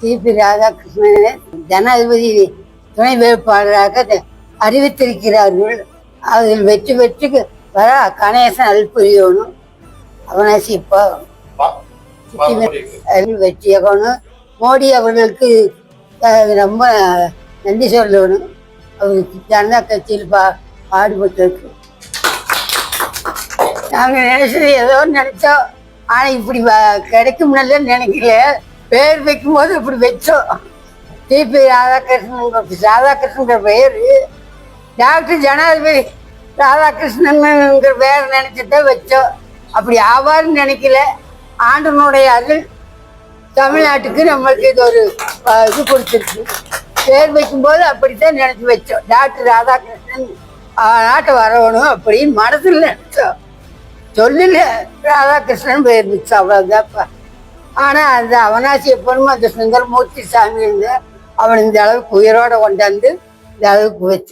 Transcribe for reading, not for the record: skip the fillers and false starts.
DP ராதாகிருஷ்ணனை ஜனாதிபதி துணை வேட்பாளராக அறிவித்திருக்கிறார்கள். அதில் வெற்றி பெற்று வர கணேசன் அல்புரியணும். அவனாசி இப்போ வெற்றியாகணும். மோடி அவர்களுக்கு ரொம்ப நன்றி சொல்லணும். அவருக்கு ஜனதா கட்சியில் பாடுபட்டிருக்கு. நாங்கள் நினைச்சது ஏதோ நினைச்சோம், ஆனால் இப்படி கிடைக்கும்னு நினைக்கல. பேர் வைக்கும்போது இப்படி வச்சோம். டிபி ராதாகிருஷ்ணங்கிற பெயர் டாக்டர் ஜனாதிபதி ராதாகிருஷ்ணன்ங்கிற பேர் நினைச்சுதான் வச்சோம். அப்படி ஆவார்னு நினைக்கல. ஆண்டனுடைய அருள் தமிழ்நாட்டுக்கு நம்மளுக்கு இது ஒரு இது கொடுத்துருக்கு. பேர் வைக்கும்போது அப்படித்தான் நினைச்சு வச்சோம். டாக்டர் ராதாகிருஷ்ணன் நாட்டை வரணும் அப்படின்னு மனசில் நினைச்சோம். சொல்லல ராதாகிருஷ்ணன் பேர் வச்சோம், அவ்வளோதான்ப்பா. ஆனால் அந்த அவனாசி எப்பொழுதும் அந்த சுந்தரமூர்த்தி சாமி இருந்து அவன் இந்த அளவுக்கு உயிரோட கொண்டாந்து இந்த அளவுக்கு வச்சு